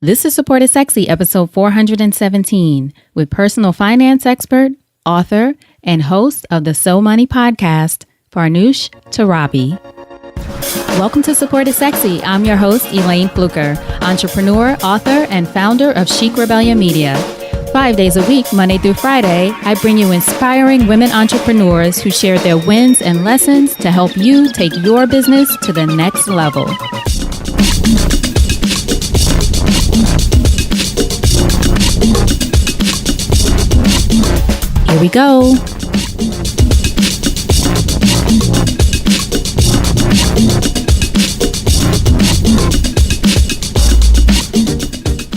This is Support is Sexy, episode 417, with personal finance expert, author, and host of the So Money podcast, Farnoosh Torabi. Welcome to Support is Sexy. I'm your host, Elaine Fluker, entrepreneur, author, and founder of Chic Rebellion Media. 5 days a week, Monday through Friday, I bring you inspiring women entrepreneurs who share their wins and lessons to help you take your business to the next level. Here we go.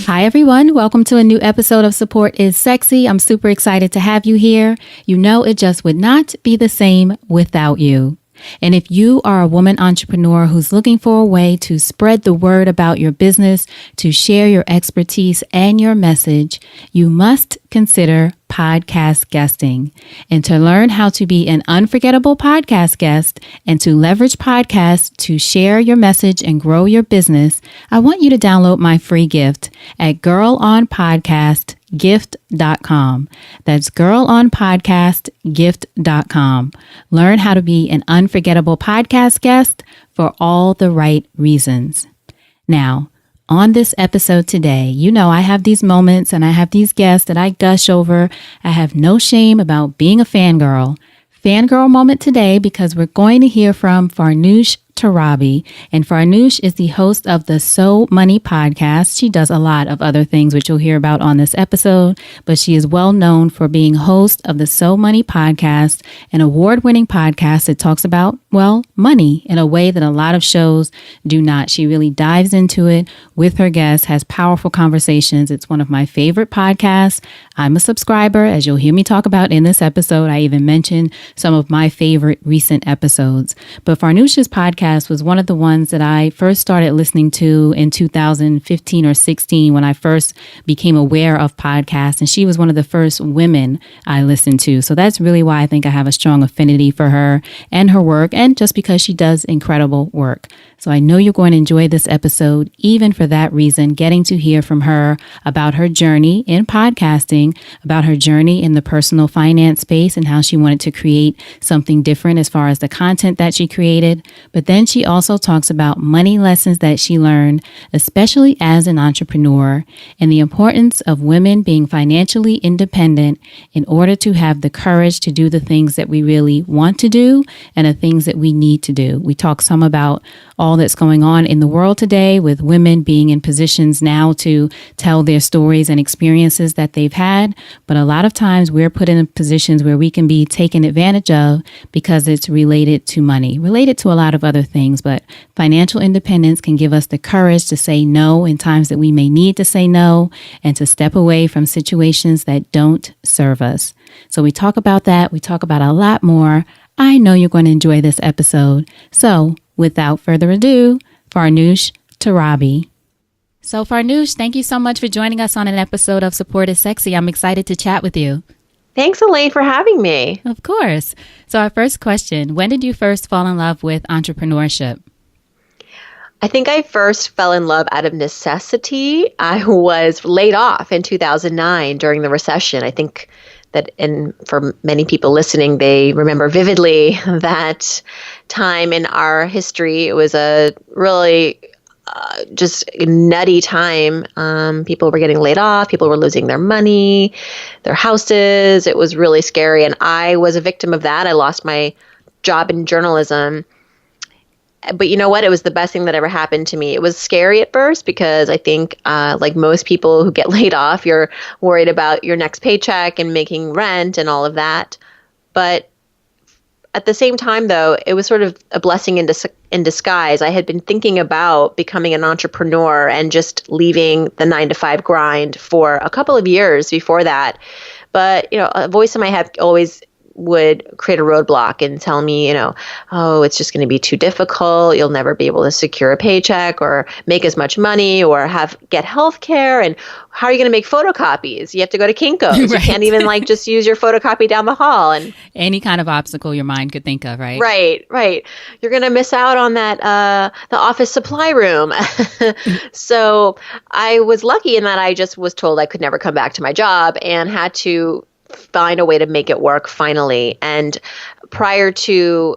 Hi, everyone. Welcome to a new episode of Support is Sexy. I'm super excited to have you here. You know, it just would not be the same without you. And if you are a woman entrepreneur who's looking for a way to spread the word about your business, to share your expertise and your message, you must consider podcast guesting. And to learn how to be an unforgettable podcast guest and to leverage podcasts to share your message and grow your business, I want you to download my free gift at girlonpodcastgift.com. That's girlonpodcastgift.com. Learn how to be an unforgettable podcast guest for all the right reasons. Now, on this episode today, you know I have these moments and I have these guests that I gush over. I have no shame about being a fangirl. Fangirl moment today because we're going to hear from Farnoosh Torabi. And Farnoosh is the host of the So Money podcast. She does a lot of other things, which you'll hear about on this episode, but she is well known for being host of the So Money podcast, an award-winning podcast that talks about, well, money in a way that a lot of shows do not. She really dives into it with her guests, has powerful conversations. It's one of my favorite podcasts. I'm a subscriber, as you'll hear me talk about in this episode. I even mentioned some of my favorite recent episodes. But Farnoosh's podcast was one of the ones that I first started listening to in 2015 or 16 when I first became aware of podcasts. And she was one of the first women I listened to. So that's really why I think I have a strong affinity for her and her work, and just because she does incredible work. So I know you're going to enjoy this episode, even for that reason, getting to hear from her about her journey in podcasting, about her journey in the personal finance space and how she wanted to create something different as far as the content that she created. But then she also talks about money lessons that she learned, especially as an entrepreneur, and the importance of women being financially independent in order to have the courage to do the things that we really want to do and the things that we need to do. We talk some about all that's going on in the world today with women being in positions now to tell their stories and experiences that they've had. But a lot of times we're put in positions where we can be taken advantage of because it's related to money, related to a lot of other things. But financial independence can give us the courage to say no in times that we may need to say no and to step away from situations that don't serve us. So we talk about that. We talk about a lot more. I know you're going to enjoy this episode. So without further ado, Farnoosh Torabi. So Farnoosh, thank you so much for joining us on an episode of Support is Sexy. I'm excited to chat with you. Thanks, Elaine, for having me. Of course. So our first question, when did you first fall in love with entrepreneurship? I think I first fell in love out of necessity. I was laid off in 2009 during the recession. I think that, and for many people listening, they remember vividly that time in our history. It was a really just nutty time. People were getting laid off. People were losing their money, their houses. It was really scary. And I was a victim of that. I lost my job in journalism. But you know what? It was the best thing that ever happened to me. It was scary at first because I think like most people who get laid off, you're worried about your next paycheck and making rent and all of that. But at the same time, though, it was sort of a blessing in disguise. I had been thinking about becoming an entrepreneur and just leaving the 9-to-5 grind for a couple of years before that. But, you know, a voice in my head always would create a roadblock and tell me, oh, it's just going to be too difficult. You'll never be able to secure a paycheck or make as much money or get health care. And how are you going to make photocopies? You have to go to Kinko's. Right. You can't even just use your photocopy down the hall. And any kind of obstacle your mind could think of, right? Right. You're going to miss out on that, the office supply room. So I was lucky in that I just was told I could never come back to my job and had to find a way to make it work finally. And prior to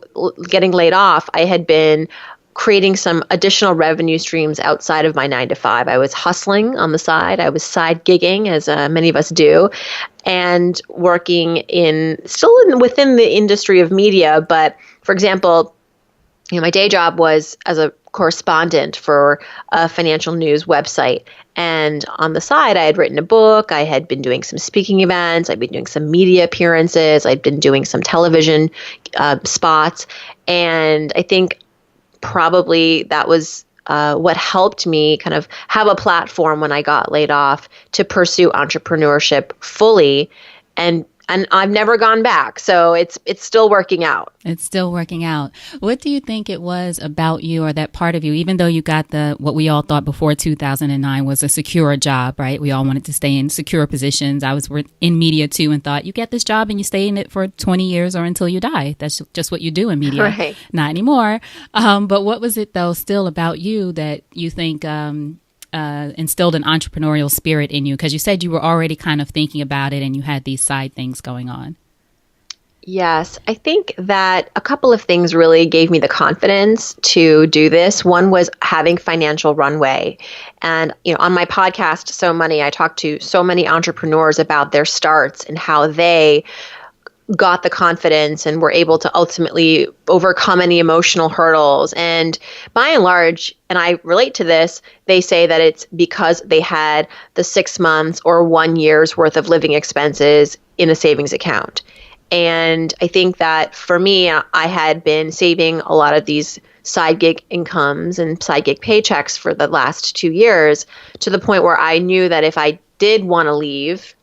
getting laid off, I had been creating some additional revenue streams outside of my 9 to 5. I was hustling on the side. I was side gigging, as many of us do, and working within the industry of media. But for example, my day job was as a correspondent for a financial news website. And on the side, I had written a book. I had been doing some speaking events. I'd been doing some media appearances. I'd been doing some television spots. And I think probably that was what helped me kind of have a platform when I got laid off to pursue entrepreneurship fully. And I've never gone back. So it's still working out. It's still working out. What do you think it was about you or that part of you, even though you got what we all thought before 2009 was a secure job, right? We all wanted to stay in secure positions. I was in media too and thought you get this job and you stay in it for 20 years or until you die. That's just what you do in media. Right. Not anymore. But what was it though still about you that you think instilled an entrepreneurial spirit in you? Because you said you were already kind of thinking about it and you had these side things going on. Yes, I think that a couple of things really gave me the confidence to do this. One was having financial runway. And, on my podcast, So Money, I talked to so many entrepreneurs about their starts and how they got the confidence and were able to ultimately overcome any emotional hurdles. And by and large, and I relate to this, they say that it's because they had the 6 months or 1 year's worth of living expenses in a savings account. And I think that for me, I had been saving a lot of these side gig incomes and side gig paychecks for the last 2 years to the point where I knew that if I did want to leave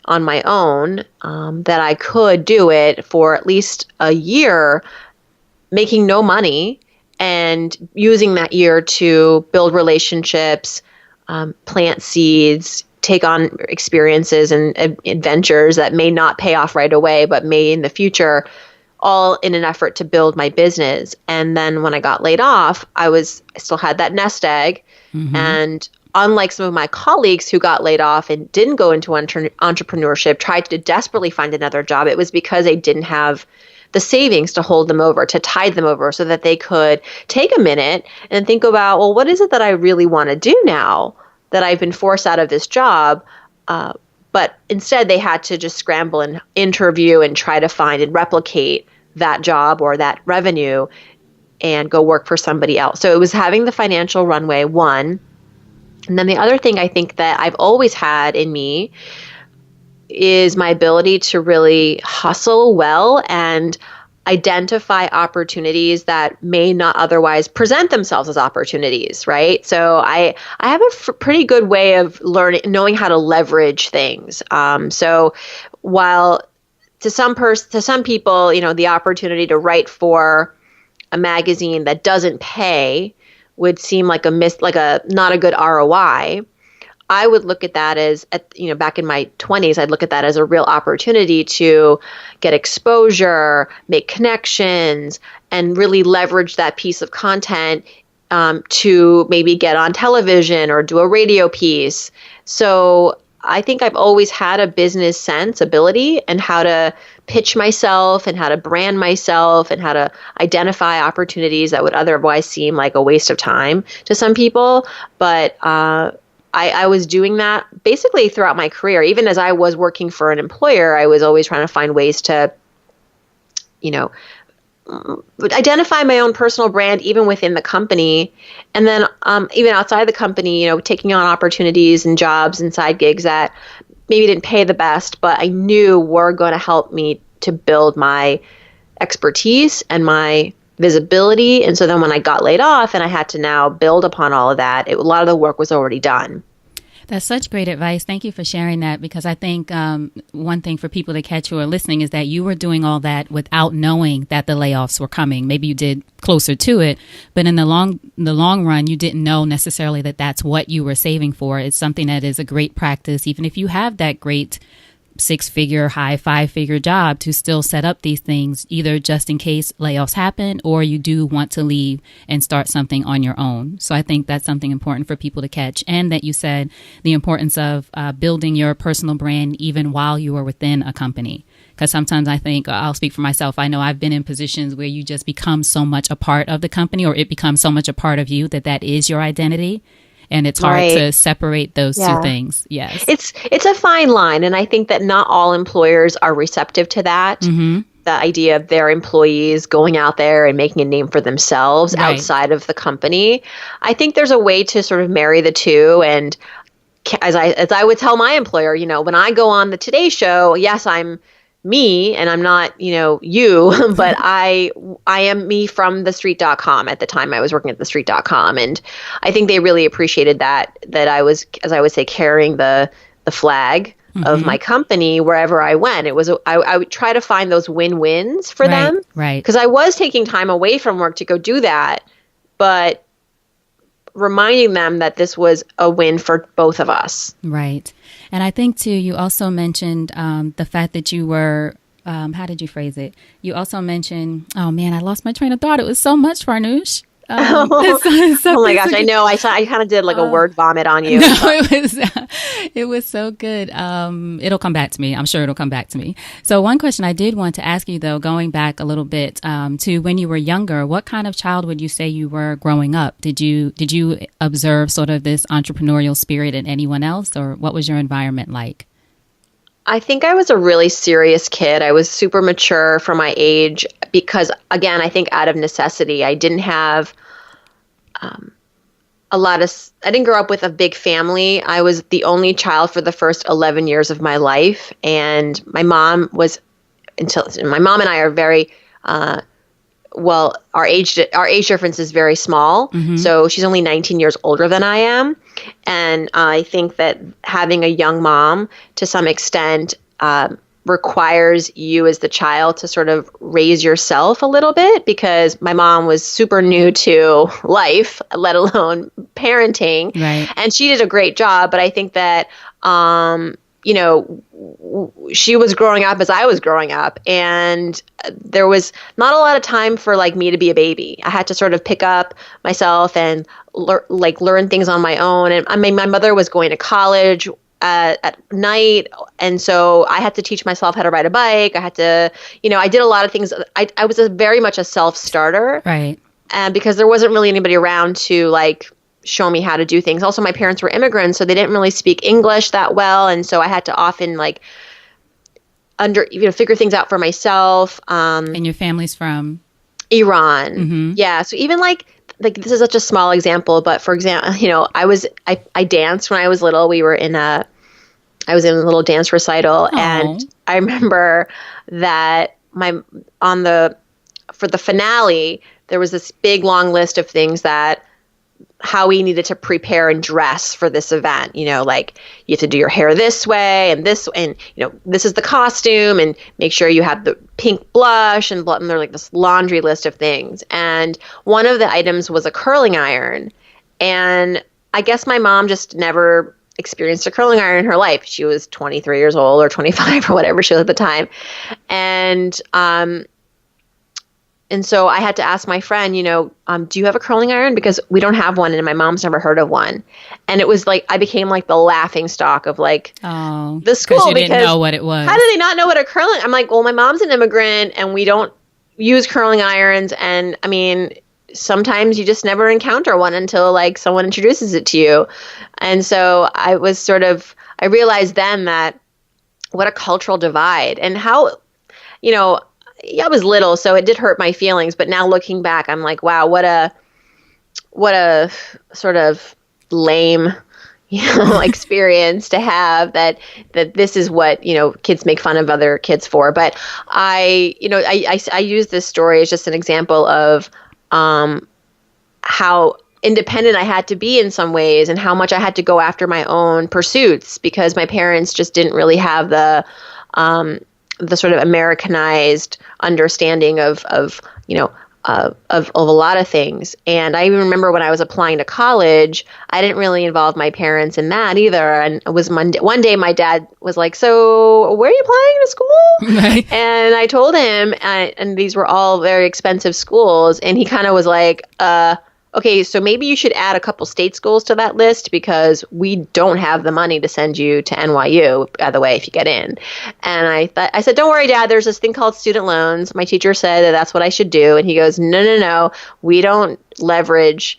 on my own, that I could do it for at least a year, making no money and using that year to build relationships, plant seeds, take on experiences and adventures that may not pay off right away, but may in the future, all in an effort to build my business. And then when I got laid off, I still had that nest egg. Mm-hmm. And unlike some of my colleagues who got laid off and didn't go into entrepreneurship, tried to desperately find another job, it was because they didn't have the savings to hold them over, to tide them over so that they could take a minute and think about, well, what is it that I really want to do now that I've been forced out of this job? But instead, they had to just scramble and interview and try to find and replicate that job or that revenue and go work for somebody else. So it was having the financial runway, one. And then the other thing I think that I've always had in me is my ability to really hustle well and identify opportunities that may not otherwise present themselves as opportunities, right? So I have a pretty good way of knowing how to leverage things. So while to some people, the opportunity to write for a magazine that doesn't pay would seem like not a good ROI. I would look at that as, back in my 20s, I'd look at that as a real opportunity to get exposure, make connections, and really leverage that piece of content to maybe get on television or do a radio piece. So I think I've always had a business sense ability and how to pitch myself and how to brand myself and how to identify opportunities that would otherwise seem like a waste of time to some people. But I was doing that basically throughout my career. Even as I was working for an employer, I was always trying to find ways to, identify my own personal brand even within the company. And then even outside the company, taking on opportunities and jobs and side gigs that maybe didn't pay the best, but I knew were going to help me to build my expertise and my visibility. And so then when I got laid off and I had to now build upon all of that, a lot of the work was already done. That's such great advice. Thank you for sharing that, because I think one thing for people to catch who are listening is that you were doing all that without knowing that the layoffs were coming. Maybe you did closer to it, but in the long run, you didn't know necessarily that that's what you were saving for. It's something that is a great practice, even if you have that great 6-figure, high 5-figure job, to still set up these things, either just in case layoffs happen or you do want to leave and start something on your own. So I think that's something important for people to catch. And that you said the importance of building your personal brand even while you are within a company. Because sometimes I think, I'll speak for myself, I know I've been in positions where you just become so much a part of the company, or it becomes so much a part of you that is your identity. And it's hard to separate those two things. Yes. It's a fine line. And I think that not all employers are receptive to that. Mm-hmm. The idea of their employees going out there and making a name for themselves outside of the company. I think there's a way to sort of marry the two. And as I would tell my employer, when I go on the Today Show, yes, I'm me, and I'm not, you, but I am me from thestreet.com. At the time I was working at thestreet.com. And I think they really appreciated that I was, as I would say, carrying the flag of my company wherever I went. It was, I would try to find those win-wins for them. Right. Because I was taking time away from work to go do that, but reminding them that this was a win for both of us. Right. And I think, too, you also mentioned the fact that you were, how did you phrase it? You also mentioned, oh, man, I lost my train of thought. It was so much, Farnoosh. Oh my gosh, I know. I kind of did like a word vomit on you. No, it was so good. It'll come back to me. I'm sure it'll come back to me. So one question I did want to ask you, though, going back a little bit to when you were younger, what kind of child would you say you were growing up? Did you observe sort of this entrepreneurial spirit in anyone else, or what was your environment like? I think I was a really serious kid. I was super mature for my age because, again, I think out of necessity, I didn't have I didn't grow up with a big family. I was the only child for the first 11 years of my life. And my mom and I are very, our age difference is very small. Mm-hmm. So she's only 19 years older than I am. And I think that having a young mom to some extent requires you as the child to sort of raise yourself a little bit, because my mom was super new to life, let alone parenting. Right. And she did a great job. But I think that, she was growing up as I was growing up, and there was not a lot of time for me to be a baby. I had to sort of pick up myself and learn things on my own. And I mean, my mother was going to college at night, and so I had to teach myself how to ride a bike. I had to, I did a lot of things. I was very much a self-starter, right? And because there wasn't really anybody around to show me how to do things. Also, my parents were immigrants, so they didn't really speak English that well, and so I had to often figure things out for myself. And your family's from Iran, mm-hmm. Yeah. So even this is such a small example, but for example, I danced when I was little. I was in a little dance recital. Aww. And I remember that for the finale, there was this big long list of things how we needed to prepare and dress for this event. You have to do your hair this way and this is the costume, and make sure you have the pink blush and they're this laundry list of things. And one of the items was a curling iron. And I guess my mom just never experienced a curling iron in her life. She was 23 years old or 25 or whatever she was at the time. And so I had to ask my friend, do you have a curling iron? Because we don't have one, and my mom's never heard of one. And it was I became the laughing stock of the school, you didn't know what it was. How do they not know what a curling? I'm well, my mom's an immigrant, and we don't use curling irons. And I mean, sometimes you just never encounter one until someone introduces it to you. And so I realized then that what a cultural divide, and how, I was little, so it did hurt my feelings. But now looking back, I'm wow, what a sort of lame, experience to have that this is what, kids make fun of other kids for. But I use this story as just an example of how independent I had to be in some ways, and how much I had to go after my own pursuits, because my parents just didn't really have the sort of Americanized understanding of a lot of things. And I even remember when I was applying to college, I didn't really involve my parents in that either. And it was one day my dad was like, "So where are you applying to school?" Right. And I told him, and these were all very expensive schools. And he kind of was like, "Okay, so maybe you should add a couple state schools to that list, because we don't have the money to send you to NYU, by the way, if you get in." And I said, "Don't worry, Dad, there's this thing called student loans. My teacher said that that's what I should do." And he goes, No, we don't leverage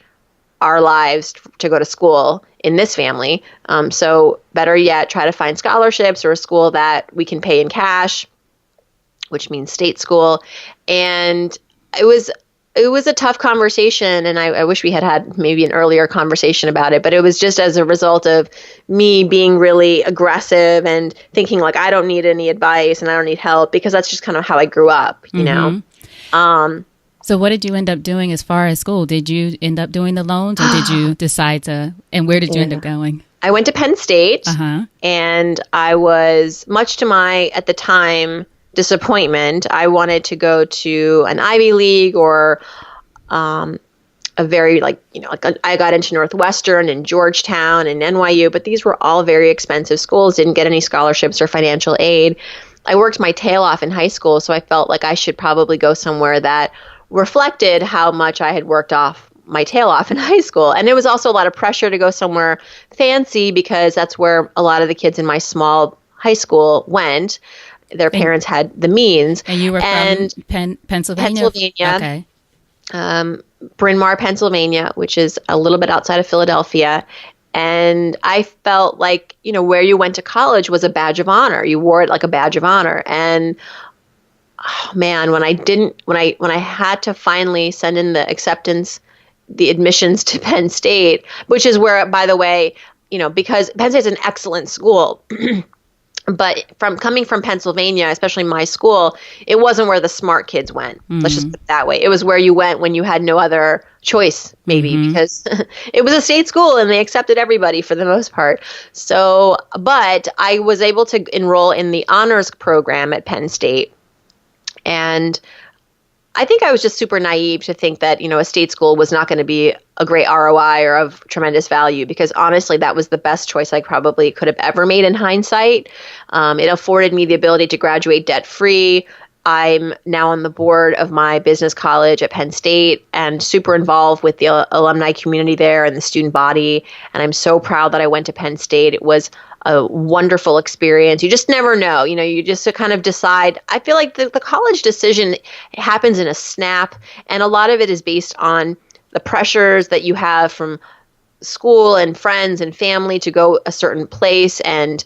our lives to go to school in this family. So better yet, try to find scholarships or a school that we can pay in cash, which means state school. And it was a tough conversation, and I wish we had maybe an earlier conversation about it, but it was just as a result of me being really aggressive and thinking like I don't need any advice and I don't need help, because that's just kind of how I grew up, you know? So what did you end up doing as far as school? Did you end up doing the loans, or did you decide to, and where did you end up going? I went to Penn State, and I was, much to my, at the time, disappointment, I wanted to go to an Ivy League or a very I got into Northwestern and Georgetown and NYU, but these were all very expensive schools, didn't get any scholarships or financial aid. I worked my tail off in high school, so I felt like I should probably go somewhere that reflected how much I had worked my tail off in high school. And it was also a lot of pressure to go somewhere fancy, because that's where a lot of the kids in my small high school went. Their parents had the means. And you were from Pennsylvania? Pennsylvania. Okay. Bryn Mawr, Pennsylvania, which is a little bit outside of Philadelphia. And I felt like, where you went to college was a badge of honor. You wore it like a badge of honor. And oh man, when I had to finally send in the admissions to Penn State, which is where, by the way, because Penn State's an excellent school, but coming from Pennsylvania, especially my school, it wasn't where the smart kids went. Let's just put it that way. It was where you went when you had no other choice, maybe, because it was a state school and they accepted everybody for the most part. So, but I was able to enroll in the honors program at Penn State. And I think I was just super naive to think that, a state school was not going to be a great ROI or of tremendous value, because honestly, that was the best choice I probably could have ever made in hindsight. It afforded me the ability to graduate debt-free. I'm now on the board of my business college at Penn State and super involved with the alumni community there and the student body. And I'm so proud that I went to Penn State. It was a wonderful experience. You just never know. You just kind of decide. I feel like the college decision happens in a snap, and a lot of it is based on the pressures that you have from school and friends and family to go a certain place, and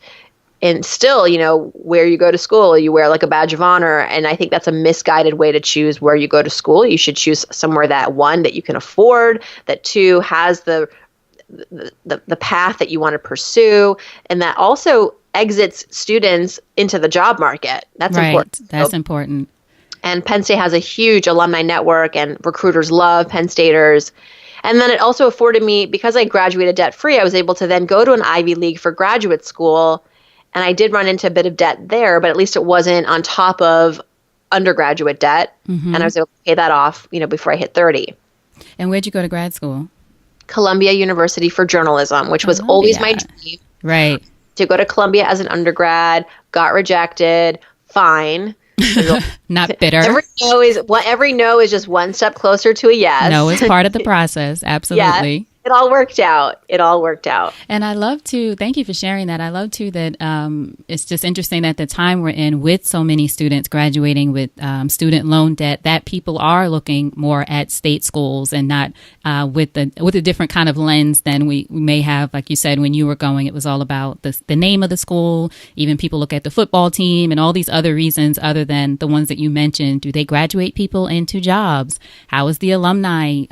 still, where you go to school, you wear like a badge of honor. And I think that's a misguided way to choose where you go to school. You should choose somewhere that, one, that you can afford, that two, has the path that you want to pursue, and that also exits students into the job market. That's important. That's important. And Penn State has a huge alumni network, and recruiters love Penn Staters. And then it also afforded me, because I graduated debt-free, I was able to then go to an Ivy League for graduate school. And I did run into a bit of debt there, but at least it wasn't on top of undergraduate debt. And I was able to pay that off, before I hit 30. And where'd you go to grad school? Columbia University for journalism, which was always my dream. Right. To go to Columbia as an undergrad, got rejected, fine. Not bitter. Every no is just one step closer to a yes. No, it's part of the process. Absolutely. Yeah. It all worked out. And thank you for sharing that. I love too that it's just interesting that the time we're in, with so many students graduating with student loan debt, that people are looking more at state schools and not with a different kind of lens than we may have. Like you said, when you were going, it was all about the name of the school. Even people look at the football team and all these other reasons other than the ones that you mentioned. Do they graduate people into jobs? How is the alumni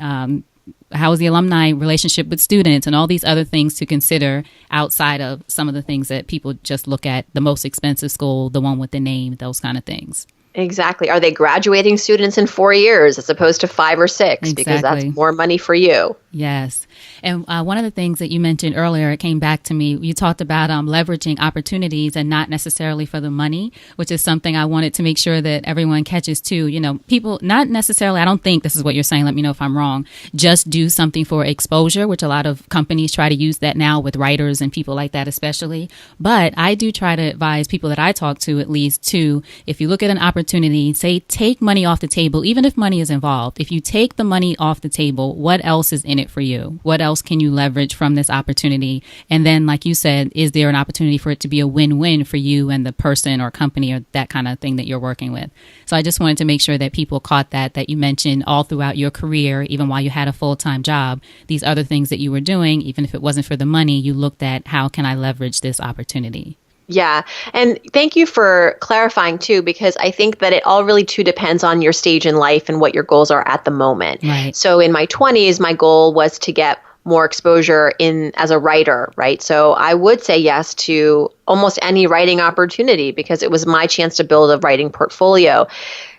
relationship with students, and all these other things to consider outside of some of the things that people just look at, the most expensive school, the one with the name, those kind of things. Exactly. Are they graduating students in 4 years as opposed to 5 or 6? Exactly. Because that's more money for you. Yes. And one of the things that you mentioned earlier, it came back to me. You talked about leveraging opportunities and not necessarily for the money, which is something I wanted to make sure that everyone catches too. You know, people not necessarily, I don't think this is what you're saying. Let me know if I'm wrong. Just do something for exposure, which a lot of companies try to use that now with writers and people like that especially. But I do try to advise people that I talk to at least to, if you look at an opportunity, say take money off the table, even if money is involved. If you take the money off the table, what else is in it for you? What else can you leverage from this opportunity? And then, like you said, is there an opportunity for it to be a win-win for you and the person or company or that kind of thing that you're working with? So I just wanted to make sure that people caught that you mentioned all throughout your career, even while you had a full-time job, these other things that you were doing, even if it wasn't for the money, you looked at how can I leverage this opportunity? Yeah. And thank you for clarifying too, because I think that it all really too depends on your stage in life and what your goals are at the moment. Right. So in my 20s, my goal was to get more exposure in as a writer, right? So I would say yes to almost any writing opportunity because it was my chance to build a writing portfolio.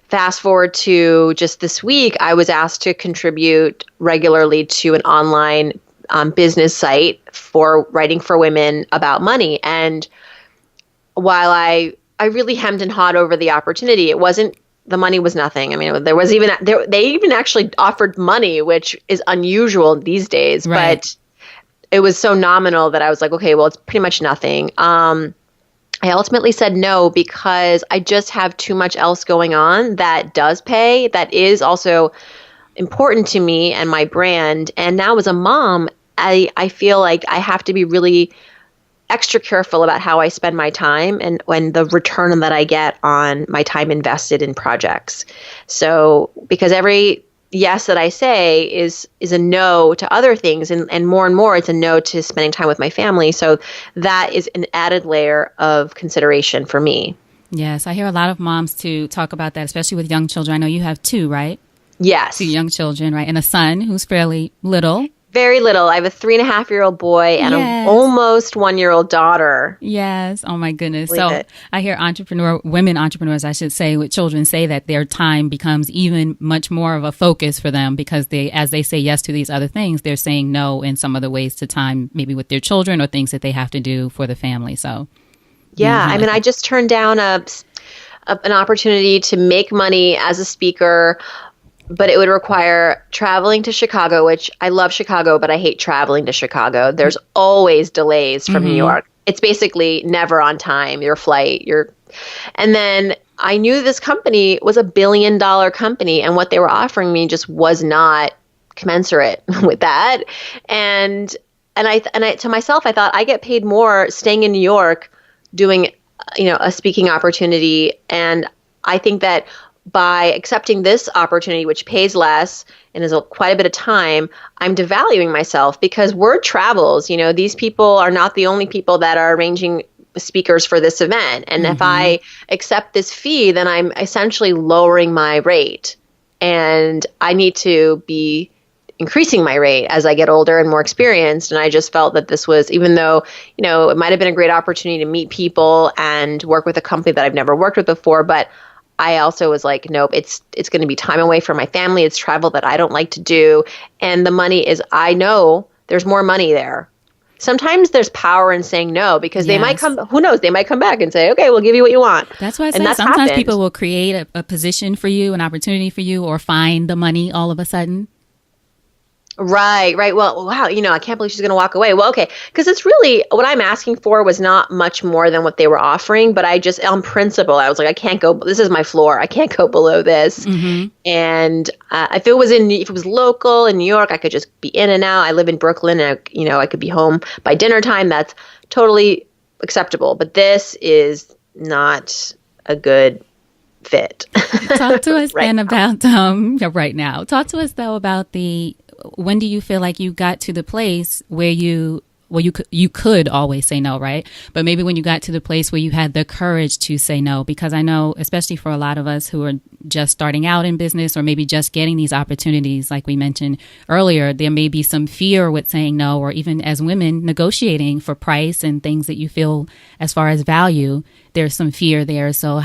Fast forward to just this week, I was asked to contribute regularly to an online business site for writing for women about money. And while I really hemmed and hawed over the opportunity, the money was nothing. I mean, they even actually offered money, which is unusual these days, right. But it was so nominal that I was like, okay, well, it's pretty much nothing. I ultimately said no because I just have too much else going on that does pay, that is also important to me and my brand. And now as a mom, I feel like I have to be really extra careful about how I spend my time and when the return that I get on my time invested in projects. So because every yes that I say is a no to other things and more it's a no to spending time with my family. So that is an added layer of consideration for me. Yes, I hear a lot of moms too talk about that, especially with young children. I know you have two, right? Yes. 2 young children, right? And a son who's fairly little. Very little. I have a 3.5-year-old boy and an almost 1-year-old daughter. Yes. Oh my goodness. So I hear women entrepreneurs, I should say, with children say that their time becomes even much more of a focus for them because as they say yes to these other things, they're saying no in some other ways to time, maybe with their children or things that they have to do for the family. So yeah, I mean, I just turned down an opportunity to make money as a speaker, but it would require traveling to Chicago, which I love Chicago, but I hate traveling to Chicago. There's always delays from New York. It's basically never on time, your flight. And then I knew this company was $1 billion company, and what they were offering me just was not commensurate with that. And I to myself, I thought I get paid more staying in New York doing, a speaking opportunity. And I think that by accepting this opportunity, which pays less and is quite a bit of time, I'm devaluing myself because word travels. These people are not the only people that are arranging speakers for this event. And if I accept this fee, then I'm essentially lowering my rate. And I need to be increasing my rate as I get older and more experienced. And I just felt that this was, even though, it might have been a great opportunity to meet people and work with a company that I've never worked with before, but I also was like, nope, it's going to be time away from my family. It's travel that I don't like to do. And the money is, I know there's more money there. Sometimes there's power in saying no because they might who knows, they might come back and say, okay, we'll give you what you want. That's why I say sometimes happened. People will create a position for you, an opportunity for you, or find the money all of a sudden. Right. Well, wow, I can't believe she's going to walk away. Well, okay, because it's really, what I'm asking for was not much more than what they were offering, but I just, on principle, I was like, I can't go, this is my floor. I can't go below this. And if it was local in New York, I could just be in and out. I live in Brooklyn and, I could be home by dinner time. That's totally acceptable. But this is not a good fit. Talk to us then about, right now. Talk to us though about when do you feel like you got to the place where you could always say no, right? But maybe when you got to the place where you had the courage to say no, because I know, especially for a lot of us who are just starting out in business or maybe just getting these opportunities, like we mentioned earlier, there may be some fear with saying no, or even as women negotiating for price and things that you feel as far as value, there's some fear there. So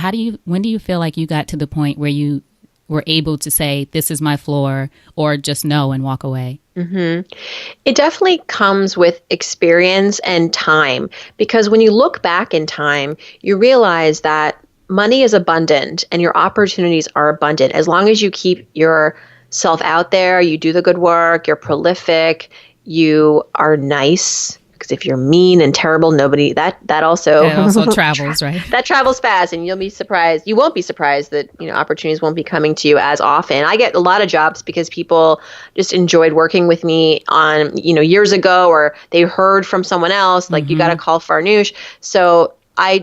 when do you feel like you got to the point where you were able to say, this is my floor, or just no and walk away? It definitely comes with experience and time, because when you look back in time, you realize that money is abundant and your opportunities are abundant. As long as you keep yourself out there, you do the good work, you're prolific, you are nice. Because if you're mean and terrible, that also travels, right? That travels fast, and you'll be surprised. You won't be surprised that, opportunities won't be coming to you as often. I get a lot of jobs because people just enjoyed working with me on, years ago, or they heard from someone else, like, you got to call Farnoosh. So I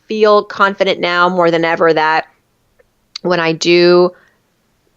feel confident now more than ever that when I do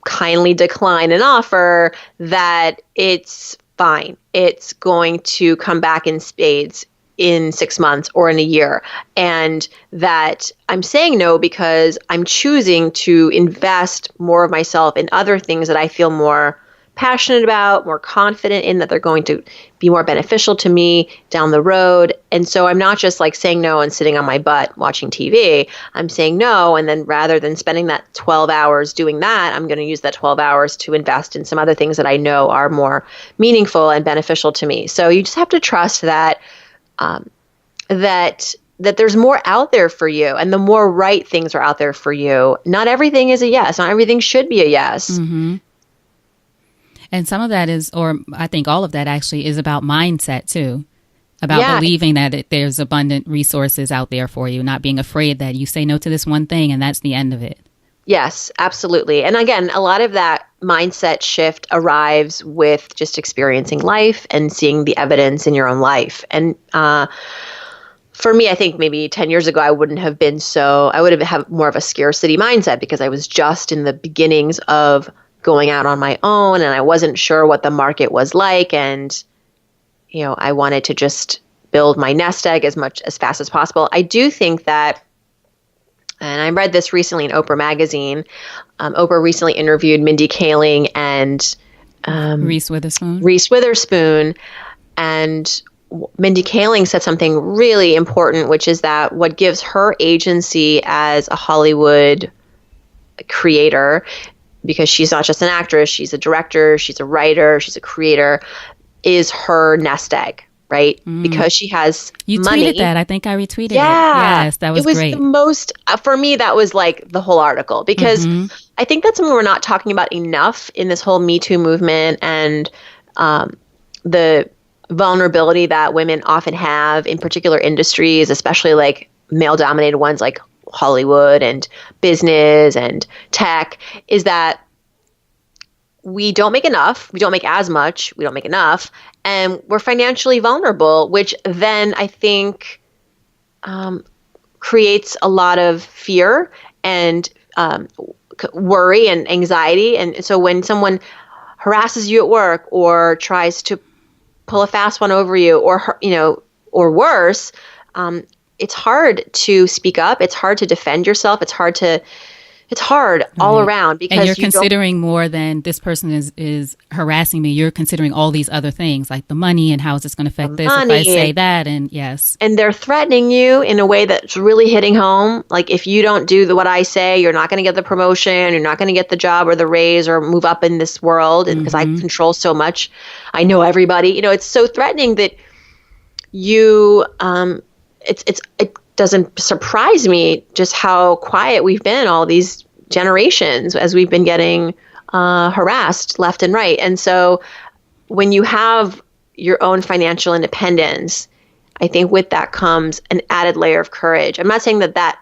kindly decline an offer, that it's fine. It's going to come back in spades in 6 months or in a year. And that I'm saying no because I'm choosing to invest more of myself in other things that I feel more passionate about, more confident in, that they're going to be more beneficial to me down the road. And so I'm not just like saying no and sitting on my butt watching TV. I'm saying no. And then rather than spending that 12 hours doing that, I'm going to use that 12 hours to invest in some other things that I know are more meaningful and beneficial to me. So you just have to trust that, that there's more out there for you, and the more right things are out there for you. Not everything is a yes. Not everything should be a yes. Mm-hmm. And some of that is, or I think all of that actually is about mindset too, about believing that there's abundant resources out there for you, not being afraid that you say no to this one thing and that's the end of it. Yes, absolutely. And again, a lot of that mindset shift arrives with just experiencing life and seeing the evidence in your own life. And for me, I think maybe 10 years ago, I would have more of a scarcity mindset because I was just in the beginnings of going out on my own, and I wasn't sure what the market was like. And, I wanted to just build my nest egg as fast as possible. I do think that, and I read this recently in Oprah magazine, Oprah recently interviewed Mindy Kaling and Reese Witherspoon. And Mindy Kaling said something really important, which is that what gives her agency as a Hollywood creator, because she's not just an actress, she's a director, she's a writer, she's a creator, is her nest egg, right? Because she has money. You tweeted that. I think I retweeted it. Yes, that was great. It was the most, for me, that was like the whole article, because I think that's something we're not talking about enough in this whole Me Too movement, and the vulnerability that women often have in particular industries, especially like male-dominated ones like Hollywood and business and tech, is that we don't make enough. We don't make as much. We don't make enough. And we're financially vulnerable, which then I think creates a lot of fear and worry and anxiety. And so when someone harasses you at work or tries to pull a fast one over you, or worse, it's hard to speak up. It's hard to defend yourself. It's hard all around, because and you're considering more than this person is harassing me. You're considering all these other things, like the money and how is this going to affect this if I say that, and yes. And they're threatening you in a way that's really hitting home. Like, if you don't do what I say, you're not going to get the promotion, you're not going to get the job or the raise or move up in this world, because I control so much. I know everybody. It's so threatening that you. It doesn't surprise me just how quiet we've been all these generations as we've been getting harassed left and right. And so when you have your own financial independence, I think with that comes an added layer of courage. I'm not saying that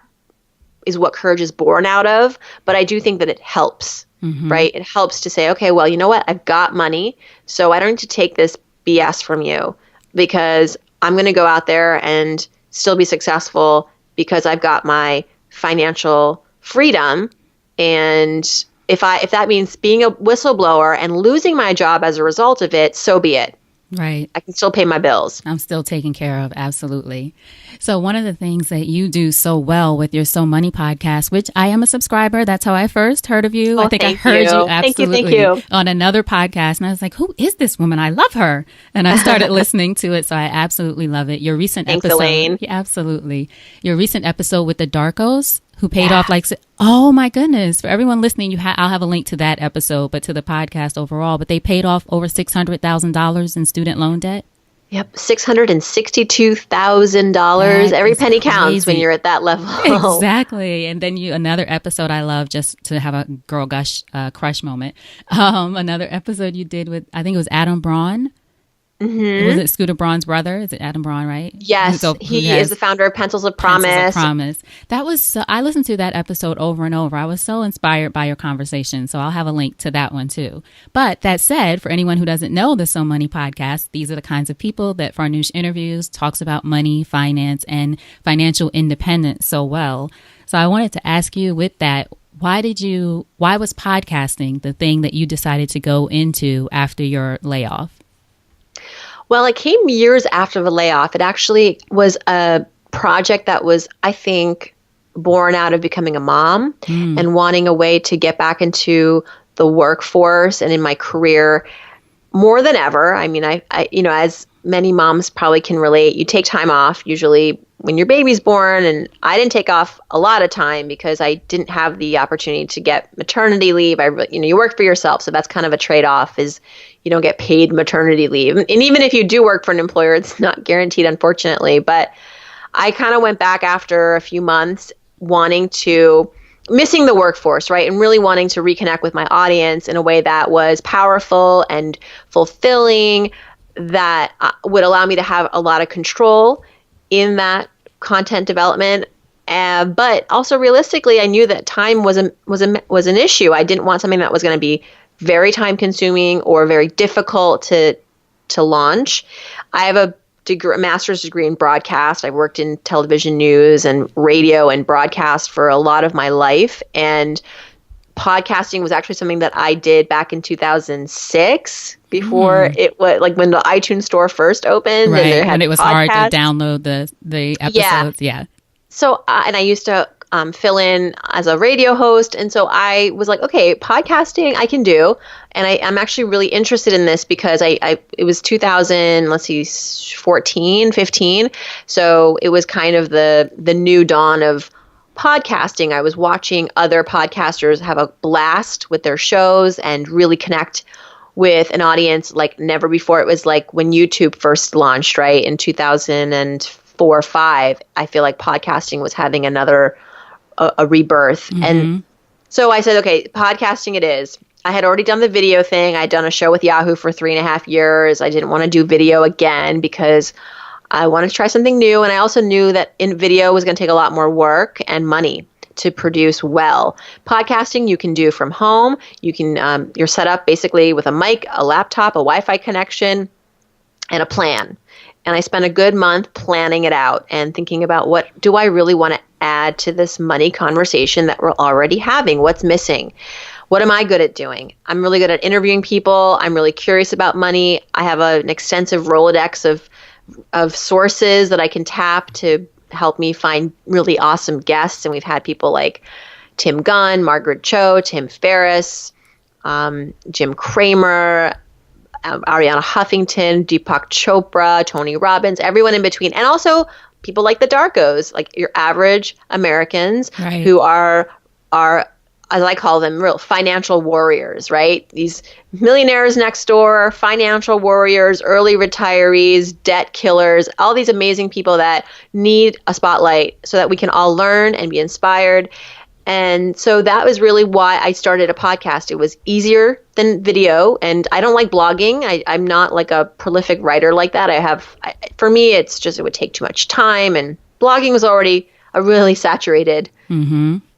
is what courage is born out of, but I do think that it helps, right? It helps to say, okay, well, you know what? I've got money, so I don't need to take this BS from you, because I'm going to go out there and still be successful because I've got my financial freedom. And if that means being a whistleblower and losing my job as a result of it, so be it. Right. I can still pay my bills. I'm still taken care of. Absolutely. So one of the things that you do so well with your So Money podcast, which I am a subscriber. That's how I first heard of you. I think I heard you absolutely thank you. On another podcast. And I was like, who is this woman? I love her. And I started listening to it. So I absolutely love it. Your recent Thanks, episode. Elaine. Yeah, absolutely. Your recent episode with the Darkos. Who paid off like, oh my goodness. For everyone listening, I'll have a link to that episode, but to the podcast overall. But they paid off over $600,000 in student loan debt. Yep, $662,000. Every penny counts when you're at that level. Exactly. And then another episode I love, just to have a girl crush moment. Another episode you did with, I think it was Adam Braun. Mm-hmm. Was it Scooter Braun's brother? Is it Adam Braun, right? Yes, he is the founder of Pencils of Promise. That was I listened to that episode over and over. I was so inspired by your conversation, so I'll have a link to that one too. But that said, for anyone who doesn't know the So Money podcast, these are the kinds of people that Farnoosh interviews, talks about money, finance, and financial independence so well. So I wanted to ask you with that, why was podcasting the thing that you decided to go into after your layoff? Well, it came years after the layoff. It actually was a project that was, I think, born out of becoming a mom and wanting a way to get back into the workforce and in my career more than ever. I mean, I as many moms probably can relate, you take time off usually when your baby's born, and I didn't take off a lot of time because I didn't have the opportunity to get maternity leave. You work for yourself, so that's kind of a trade-off, is you don't get paid maternity leave. And even if you do work for an employer, it's not guaranteed, unfortunately. But I kind of went back after a few months missing the workforce, right? And really wanting to reconnect with my audience in a way that was powerful and fulfilling, that would allow me to have a lot of control in that content development. But also realistically, I knew that time was an issue. I didn't want something that was going to be very time consuming or very difficult to launch. I have a master's degree in broadcast. I've worked in television news and radio and broadcast for a lot of my life. And podcasting was actually something that I did back in 2006 before it was like when the iTunes store first opened. Right. And it was hard to download the episodes. Yeah. So, and I used to fill in as a radio host. And so I was like, okay, podcasting I can do. And I'm actually really interested in this because it was 2014, 15. So it was kind of the new dawn of podcasting. I was watching other podcasters have a blast with their shows and really connect with an audience like never before. It was like when YouTube first launched, right, in 2004 or 5. I feel like podcasting was having a rebirth. Mm-hmm. And so I said, okay, podcasting it is. I had already done the video thing. I'd done a show with Yahoo for 3.5 years. I didn't want to do video again because I wanted to try something new. And I also knew that in video was going to take a lot more work and money to produce well. Podcasting you can do from home. You can, you're set up basically with a mic, a laptop, a Wi-Fi connection, and a plan. And I spent a good month planning it out and thinking about, what do I really want to add to this money conversation that we're already having? What's missing? What am I good at doing? I'm really good at interviewing people. I'm really curious about money. I have an extensive Rolodex of sources that I can tap to help me find really awesome guests. And we've had people like Tim Gunn, Margaret Cho, Tim Ferriss, Jim Cramer, Ariana Huffington, Deepak Chopra, Tony Robbins, everyone in between. And also people like the Darkos, like your average Americans who are, as I call them, real financial warriors, right? These millionaires next door, financial warriors, early retirees, debt killers, all these amazing people that need a spotlight so that we can all learn and be inspired. And so that was really why I started a podcast. It was easier than video, and I don't like blogging. I'm not like a prolific writer like that. For me, it's just, it would take too much time, and blogging was already a really saturated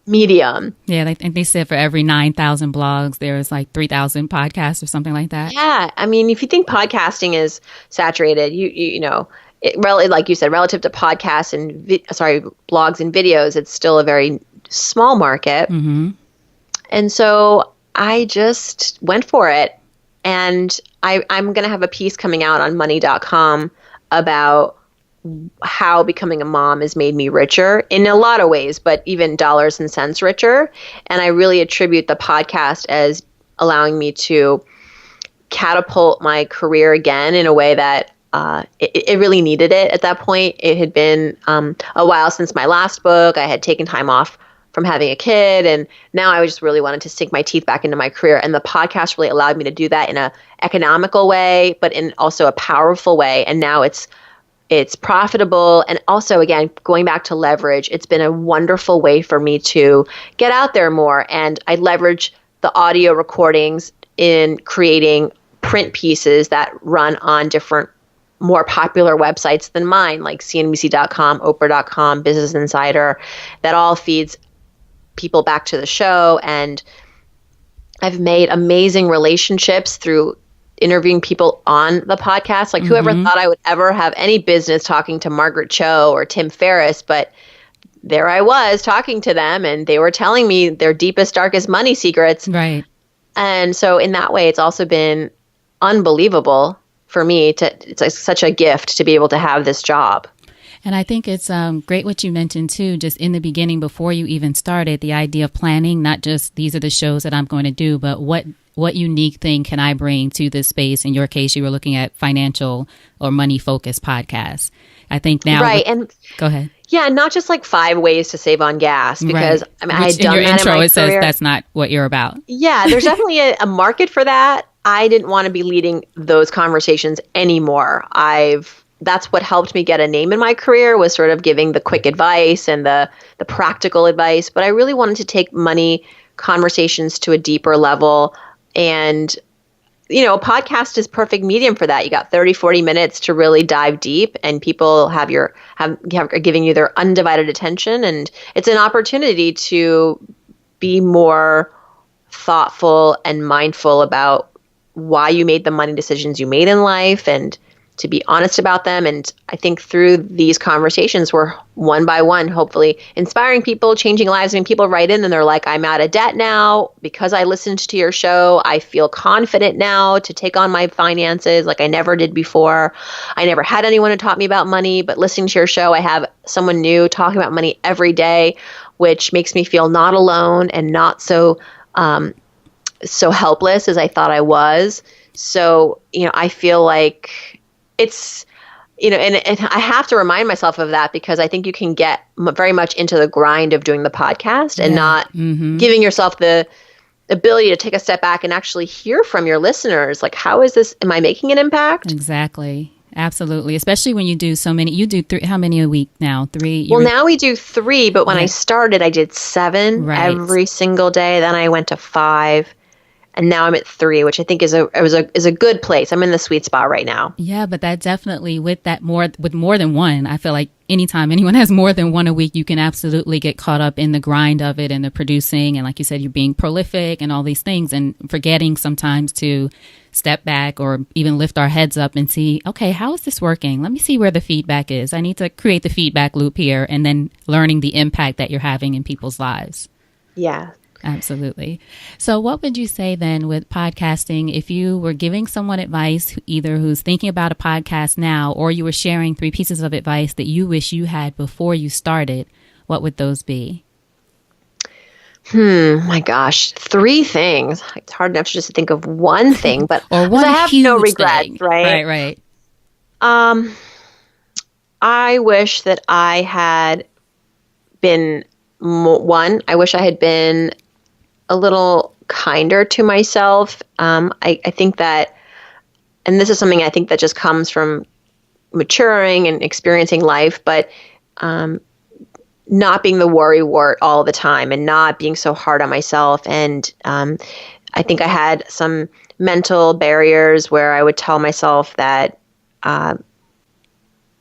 medium. Yeah, I think they said for every 9,000 blogs, there's like 3,000 podcasts or something like that. Yeah, I mean, if you think podcasting is saturated, you know, like you said, relative to podcasts and blogs and videos, it's still a very small market. And so I just went for it. And I'm going to have a piece coming out on money.com about how becoming a mom has made me richer in a lot of ways, but even dollars and cents richer. And I really attribute the podcast as allowing me to catapult my career again in a way that it really needed it at that point. It had been a while since my last book. I had taken time off from having a kid. And now I just really wanted to sink my teeth back into my career. And the podcast really allowed me to do that in a economical way, but in also a powerful way. And now it's profitable. And also, again, going back to leverage, it's been a wonderful way for me to get out there more. And I leverage the audio recordings in creating print pieces that run on different, more popular websites than mine, like cnbc.com, oprah.com, Business Insider. That all feeds people back to the show. And I've made amazing relationships through interviewing people on the podcast. Like whoever thought I would ever have any business talking to Margaret Cho or Tim Ferriss, but there I was talking to them and they were telling me their deepest, darkest money secrets. Right. And so in that way, it's also been unbelievable for me it's such a gift to be able to have this job. And I think it's great what you mentioned too, just in the beginning, before you even started, the idea of planning, not just these are the shows that I'm going to do, but what unique thing can I bring to this space? In your case, you were looking at financial or money focused podcasts. I think now. Right. And go ahead. Yeah. Not just like 5 ways to save on gas, because right. I mean, I had done in your that intro, in my it career. says that's not what you're about. Yeah. There's definitely a market for that. I didn't want to be leading those conversations anymore. That's what helped me get a name in my career, was sort of giving the quick advice and the practical advice. But I really wanted to take money conversations to a deeper level. And, you know, a podcast is perfect medium for that. You got 30, 40 minutes to really dive deep, and people are giving you their undivided attention. And it's an opportunity to be more thoughtful and mindful about why you made the money decisions you made in life, and to be honest about them. And I think through these conversations, we're one by one, hopefully inspiring people, changing lives. I mean, people write in and they're like, I'm out of debt now because I listened to your show. I feel confident now to take on my finances like I never did before. I never had anyone who taught me about money, but listening to your show, I have someone new talking about money every day, which makes me feel not alone and not so helpless as I thought I was. So, you know, I feel like it's, you know, and I have to remind myself of that, because I think you can get very much into the grind of doing the podcast and not giving yourself the ability to take a step back and actually hear from your listeners. Like, how is this? Am I making an impact? Exactly. Absolutely. Especially when you do so many, you do how many a week now? 3? Well, now we do 3, but when I started, I did 7 every single day. Then I went to 5. And now I'm at 3, which I think is a good place. I'm in the sweet spot right now. Yeah, but that definitely with more than one, I feel like anytime anyone has more than one a week, you can absolutely get caught up in the grind of it and the producing. And like you said, you're being prolific and all these things, and forgetting sometimes to step back or even lift our heads up and see, okay, how is this working? Let me see where the feedback is. I need to create the feedback loop here, and then learning the impact that you're having in people's lives. Yeah. Absolutely. So what would you say then with podcasting, if you were giving someone advice, either who's thinking about a podcast now, or you were sharing 3 pieces of advice that you wish you had before you started, what would those be? My gosh, 3 things. It's hard enough to just think of one thing, but or one I have huge no regrets, thing. right? Right. I wish that I had been I wish I had been a little kinder to myself. I think that, and this is something I think that just comes from maturing and experiencing life, but not being the worrywart all the time and not being so hard on myself. And I think I had some mental barriers where I would tell myself that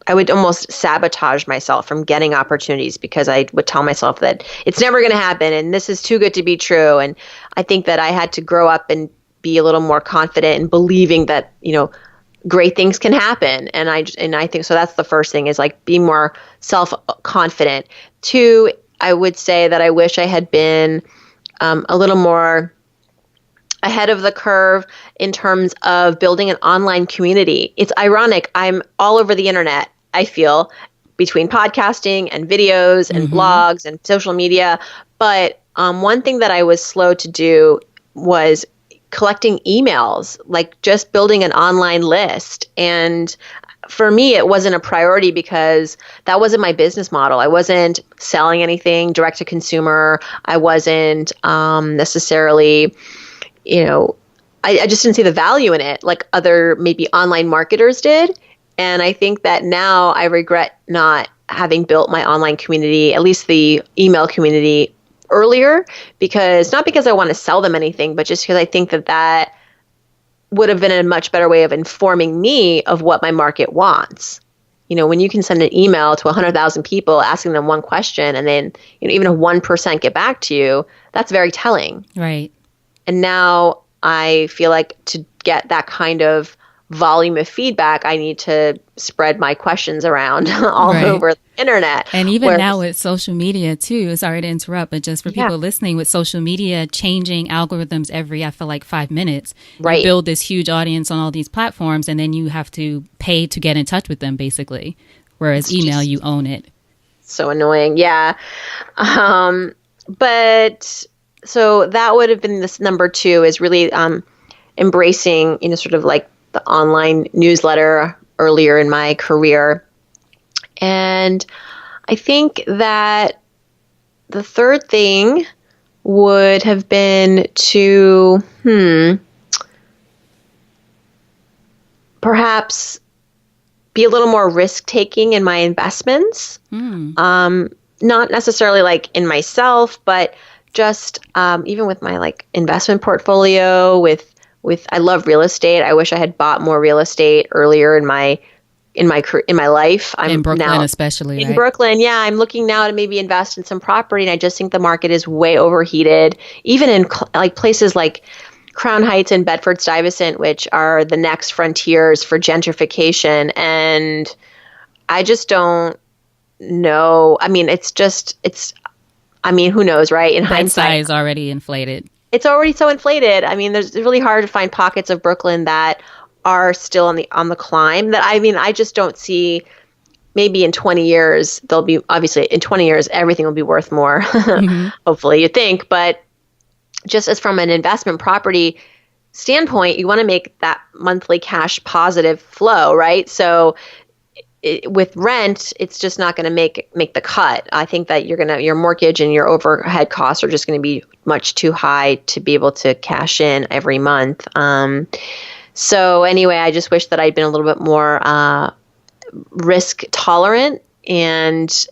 I would almost sabotage myself from getting opportunities, because I would tell myself that it's never going to happen and this is too good to be true. And I think that I had to grow up and be a little more confident in believing that, you know, great things can happen. And I think, so that's the first thing, is like being more self-confident. 2, I would say that I wish I had been a little more ahead of the curve in terms of building an online community. It's ironic. I'm all over the internet, I feel, between podcasting and videos and blogs and social media. But one thing that I was slow to do was collecting emails, like just building an online list. And for me, it wasn't a priority because that wasn't my business model. I wasn't selling anything direct to consumer. I wasn't necessarily, I just didn't see the value in it like other maybe online marketers did. And I think that now I regret not having built my online community, at least the email community, earlier, not because I want to sell them anything, but just because I think that would have been a much better way of informing me of what my market wants. When you can send an email to 100,000 people asking them one question and then, even if 1% get back to you, that's very telling. Right. And now I feel like to get that kind of volume of feedback, I need to spread my questions around all over the internet. And even now with social media too, sorry to interrupt, but just for people listening, with social media changing algorithms I feel like 5 minutes, you build this huge audience on all these platforms and then you have to pay to get in touch with them basically. Whereas email, you own it. So annoying. Yeah. But so that would have been this number 2 is really embracing, sort of like the online newsletter earlier in my career. And I think that the third thing would have been to perhaps be a little more risk-taking in my investments. Not necessarily like in myself, but just even with my like investment portfolio, with I love real estate. I wish I had bought more real estate earlier in my life. I'm in Brooklyn, now, especially. In Brooklyn, yeah. I'm looking now to maybe invest in some property, and I just think the market is way overheated. Even in like places like Crown Heights and Bedford-Stuyvesant, which are the next frontiers for gentrification, and I just don't know. I mean, who knows, right? In hindsight, is already inflated. It's already so inflated. I mean, it's really hard to find pockets of Brooklyn that are still on the climb. I just don't see. Maybe in 20 years, in 20 years, everything will be worth more. Hopefully, you think. But just as from an investment property standpoint, you want to make that monthly cash positive flow, right? So with rent, it's just not going to make the cut. I think that your mortgage and your overhead costs are just going to be much too high to be able to cash in every month. So anyway, I just wish that I'd been a little bit more risk tolerant, and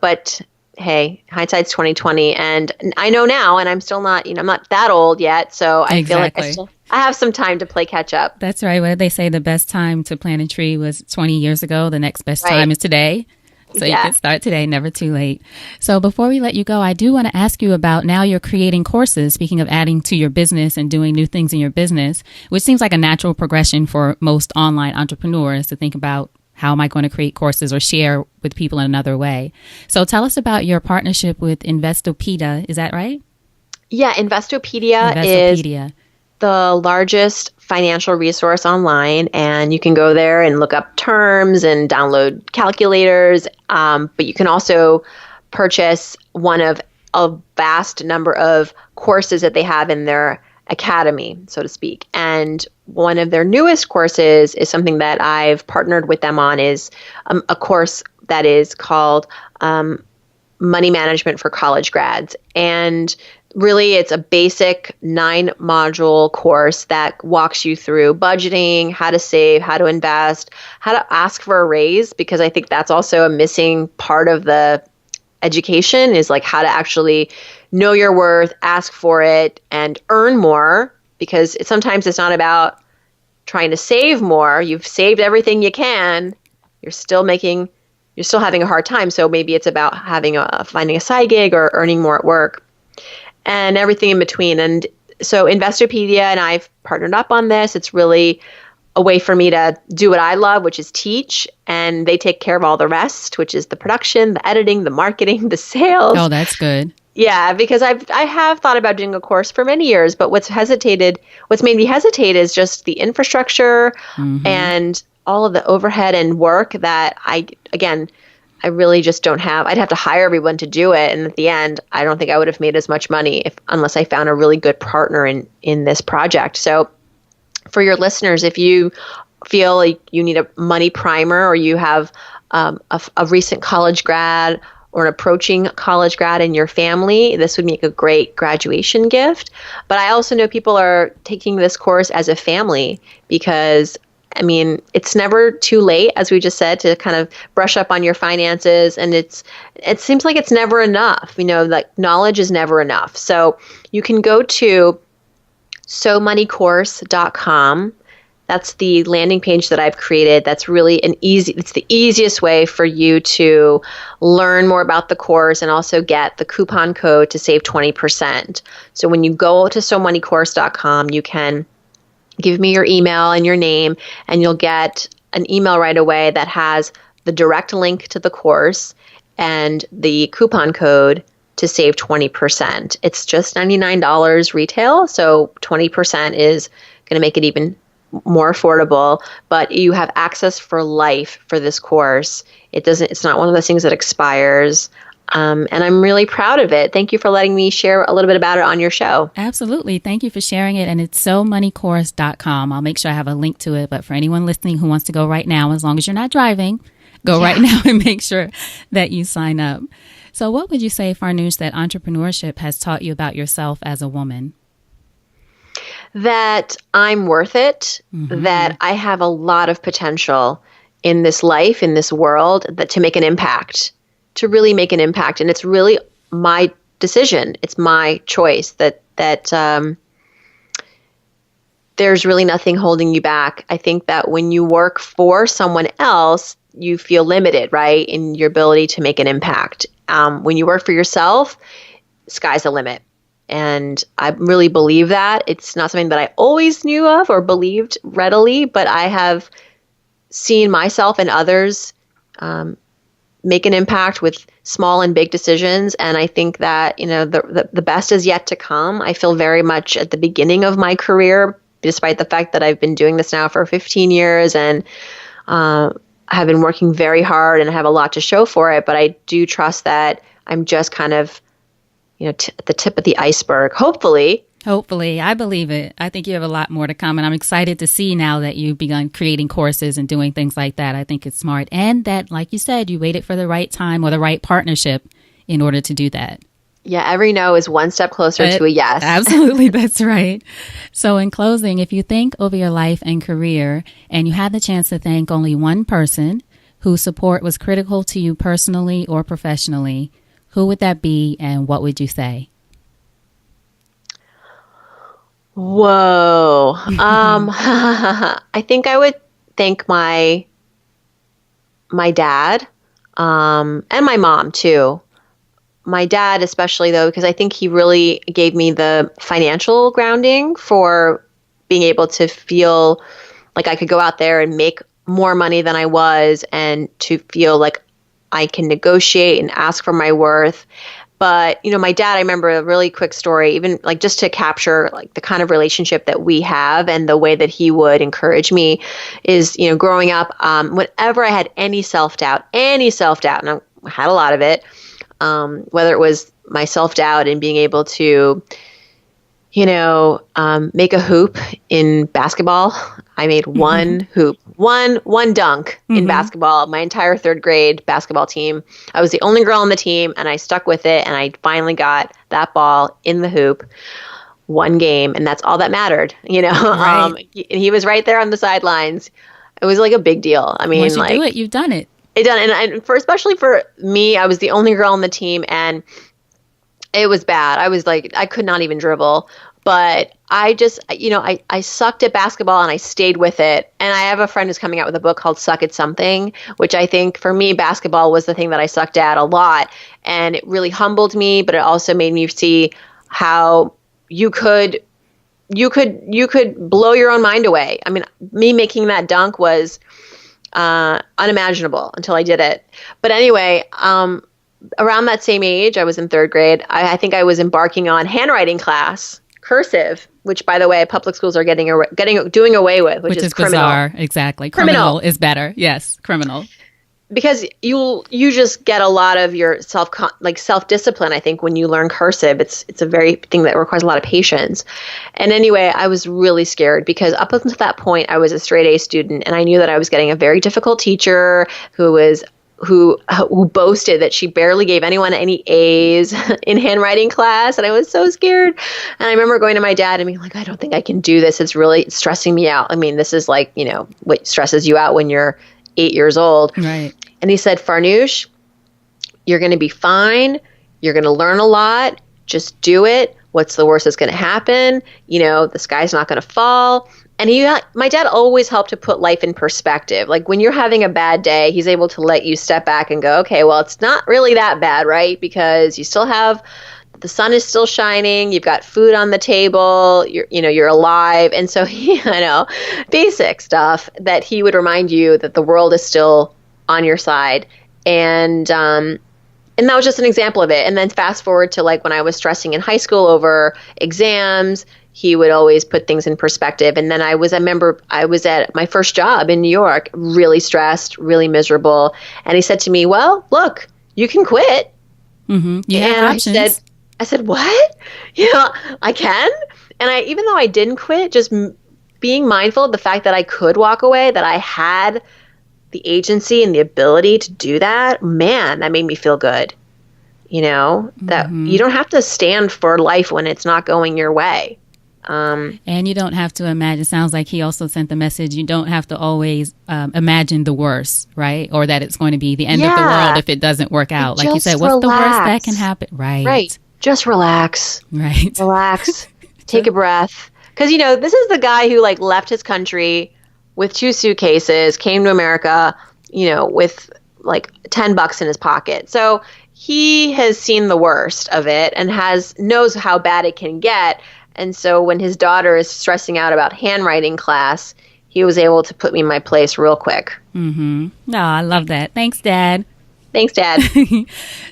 but hey, hindsight's 2020, and I know now, and I'm still not, I'm not that old yet, so I feel like I have some time to play catch up. That's right. What did they say? The best time to plant a tree was 20 years ago. The next best time is today. So you can start today, never too late. So before we let you go, I do want to ask you about now you're creating courses, speaking of adding to your business and doing new things in your business, which seems like a natural progression for most online entrepreneurs to think about, how am I going to create courses or share with people in another way? So tell us about your partnership with Investopedia. Is that right? Yeah, Investopedia is the largest financial resource online, and you can go there and look up terms and download calculators. But you can also purchase one of a vast number of courses that they have in their academy, so to speak. And one of their newest courses is something that I've partnered with them on, is a course that is called Money Management for College Grads. And really, it's a basic 9-module course that walks you through budgeting, how to save, how to invest, how to ask for a raise, because I think that's also a missing part of the education, is like how to actually know your worth, ask for it, and earn more, because sometimes it's not about trying to save more. You've saved everything you can. You're still having a hard time. So maybe it's about finding a side gig or earning more at work, and everything in between. And so Investopedia and I've partnered up on this. It's really a way for me to do what I love, which is teach, and they take care of all the rest, which is the production, the editing, the marketing, the sales. Oh, that's good. Yeah, because I have thought about doing a course for many years, but what's made me hesitate is just the infrastructure and all of the overhead and work that I really just don't have. I'd have to hire everyone to do it, and at the end, I don't think I would have made as much money unless I found a really good partner in this project. So for your listeners, if you feel like you need a money primer, or you have a recent college grad or an approaching college grad in your family, this would make a great graduation gift. But I also know people are taking this course as a family because, I mean, it's never too late, as we just said, to kind of brush up on your finances. And it seems like it's never enough. You know, like knowledge is never enough. So you can go to somoneycourse.com. That's the landing page that I've created. That's really it's the easiest way for you to learn more about the course and also get the coupon code to save 20%. So when you go to somoneycourse.com, you can give me your email and your name, and you'll get an email right away that has the direct link to the course and the coupon code to save 20%. It's just $99 retail, so 20% is going to make it even more affordable, but you have access for life for this course. It's not one of those things that expires. And I'm really proud of it. Thank you for letting me share a little bit about it on your show. Absolutely. Thank you for sharing it. And it's somoneycourse.com. I'll make sure I have a link to it. But for anyone listening who wants to go right now, as long as you're not driving, go right now and make sure that you sign up. So what would you say, Farnoosh, that entrepreneurship has taught you about yourself as a woman? That I'm worth it, that I have a lot of potential in this life, in this world, that to make an impact, to really make an impact. And it's really my decision. It's my choice that there's really nothing holding you back. I think that when you work for someone else, you feel limited, right, in your ability to make an impact. When you work for yourself, sky's the limit. And I really believe that. It's not something that I always knew of or believed readily, but I have seen myself and others make an impact with small and big decisions. And I think that, you know, the best is yet to come. I feel very much at the beginning of my career, despite the fact that I've been doing this now for 15 years and have been working very hard and have a lot to show for it. But I do trust that I'm just kind of, you know, at the tip of the iceberg, hopefully. Hopefully. I believe it. I think you have a lot more to come. And I'm excited to see now that you've begun creating courses and doing things like that. I think it's smart. And that, like you said, you waited for the right time or the right partnership in order to do that. Yeah, every no is one step closer to a yes. Absolutely. That's right. So in closing, if you think over your life and career and you had the chance to thank only one person whose support was critical to you personally or professionally, who would that be and what would you say? Whoa. I think I would thank my dad and my mom too. My dad especially, though, because I think he really gave me the financial grounding for being able to feel like I could go out there and make more money than I was, and to feel like I can negotiate and ask for my worth. But, you know, my dad, I remember a really quick story, even like just to capture like the kind of relationship that we have and the way that he would encourage me is, you know, growing up, whenever I had any self-doubt, and I had a lot of it, whether it was my self-doubt in being able to, you know, make a hoop in basketball. I made one hoop, one dunk in basketball, my entire third grade basketball team. I was the only girl on the team, and I stuck with it, and I finally got that ball in the hoop, one game, and that's all that mattered, you know. Right. He was right there on the sidelines. It was like a big deal. I mean, once you do it, you've done it. And especially for me, I was the only girl on the team, and it was bad. I was like, I could not even dribble. But I just, you know, I sucked at basketball and I stayed with it. And I have a friend who's coming out with a book called Suck at Something, which I think for me, basketball was the thing that I sucked at a lot. And it really humbled me, but it also made me see how you could blow your own mind away. I mean, me making that dunk was unimaginable until I did it. But anyway, around that same age, I was in third grade. I think I was embarking on handwriting class. Cursive, which, by the way, public schools are doing away with, which is criminal. Bizarre. Exactly. Criminal is better. Yes, criminal. because you just get a lot of your self-discipline. I think when you learn cursive, it's a very thing that requires a lot of patience. And anyway, I was really scared because up until that point, I was a straight A student, and I knew that I was getting a very difficult teacher who boasted that she barely gave anyone any A's in handwriting class. And I was so scared. And I remember going to my dad and being like, I don't think I can do this. It's really stressing me out. I mean, this is like, what stresses you out when you're 8 years old. Right. And he said, Farnoosh, you're going to be fine. You're going to learn a lot. Just do it. What's the worst that's going to happen? The sky's not going to fall. And my dad always helped to put life in perspective. Like when you're having a bad day, he's able to let you step back and go, okay, well, it's not really that bad, right? Because you still have, the sun is still shining. You've got food on the table. You're alive. And so, basic stuff that he would remind you that the world is still on your side. And that was just an example of it. And then fast forward to like when I was stressing in high school over exams, he would always put things in perspective. And then I remember I was at my first job in New York, really stressed, really miserable. And he said to me, well, look, you can quit. Mm-hmm. You have options. I said, what? I can? And even though I didn't quit, just being mindful of the fact that I could walk away, that I had the agency and the ability to do that, man, that made me feel good. That you don't have to stand for life when it's not going your way. And you don't have to imagine. It sounds like he also sent the message. You don't have to always imagine the worst, right? Or that it's going to be the end of the world if it doesn't work out. Like you said, what's the worst that can happen? Right. Right. Just relax. Right. Relax. Take a breath. Because, this is the guy who left his country with 2 suitcases, came to America, with $10 in his pocket. So he has seen the worst of it and knows how bad it can get. And so when his daughter is stressing out about handwriting class, he was able to put me in my place real quick. Mm-hmm. No, I love that. Thanks, Dad. Thanks, Dad.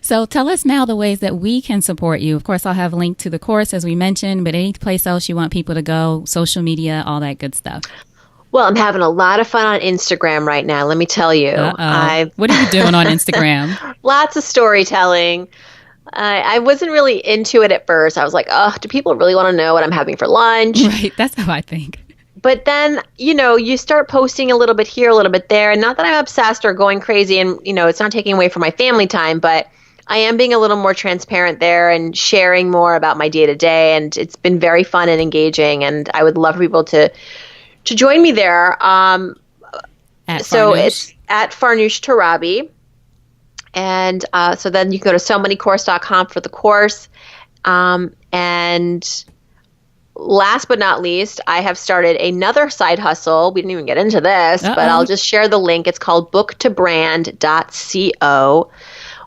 So tell us now the ways that we can support you. Of course, I'll have a link to the course, as we mentioned, but any place else you want people to go, social media, all that good stuff. Well, I'm having a lot of fun on Instagram right now, let me tell you. What are you doing on Instagram? Lots of storytelling. I wasn't really into it at first. I was like, oh, do people really want to know what I'm having for lunch? Right. That's how I think. But then, you start posting a little bit here, a little bit there. And not that I'm obsessed or going crazy and, it's not taking away from my family time, but I am being a little more transparent there and sharing more about my day to day. And it's been very fun and engaging. And I would love for people to join me there. It's at Farnoosh Torabi. And so then you can go to somanycourse.com for the course. And last but not least, I have started another side hustle. We didn't even get into this, but I'll just share the link. It's called booktobrand.co,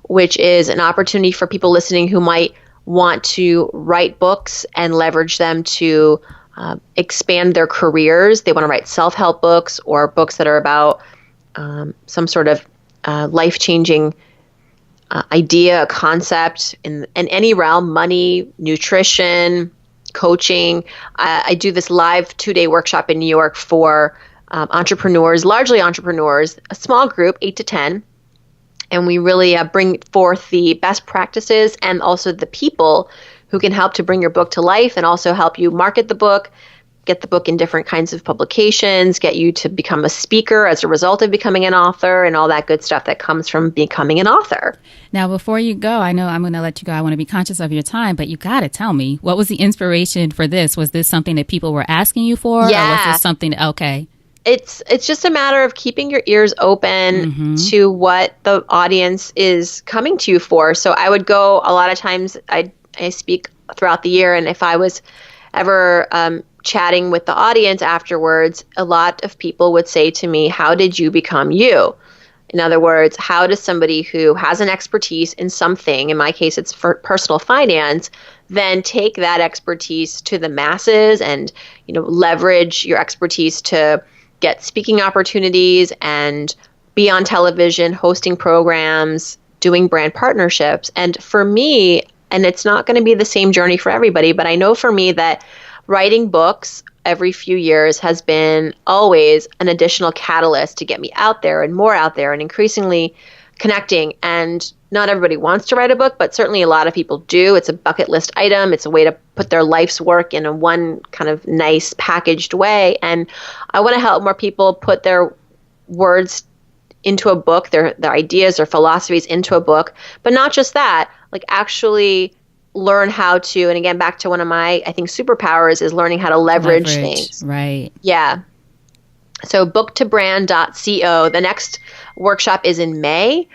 which is an opportunity for people listening who might want to write books and leverage them to expand their careers. They want to write self-help books or books that are about some sort of life-changing idea, a concept in any realm, money, nutrition, coaching. I do this live 2-day workshop in New York for entrepreneurs, largely entrepreneurs, a small group, 8 to 10. And we really bring forth the best practices and also the people who can help to bring your book to life and also help you market the book, get the book in different kinds of publications, get you to become a speaker as a result of becoming an author and all that good stuff that comes from becoming an author. Now, before you go, I know I'm going to let you go. I want to be conscious of your time, but you got to tell me, what was the inspiration for this? Was this something that people were asking you for? Yeah. Or was this something, okay. It's just a matter of keeping your ears open to what the audience is coming to you for. So I would go, a lot of times I speak throughout the year, and if I was ever chatting with the audience afterwards, a lot of people would say to me, how did you become you? In other words, how does somebody who has an expertise in something, in my case it's for personal finance, then take that expertise to the masses and leverage your expertise to get speaking opportunities and be on television, hosting programs, doing brand partnerships. And for me, and it's not going to be the same journey for everybody, but I know for me that writing books every few years has been always an additional catalyst to get me out there and increasingly connecting. And not everybody wants to write a book, but certainly a lot of people do. It's a bucket list item. It's a way to put their life's work in a one kind of nice packaged way. And I want to help more people put their words into a book, their ideas, their philosophies into a book. But not just that, like actually learn how to, and again, back to one of my, I think, superpowers is learning how to leverage things. Right. Yeah. So booktobrand.co. The next workshop is in May.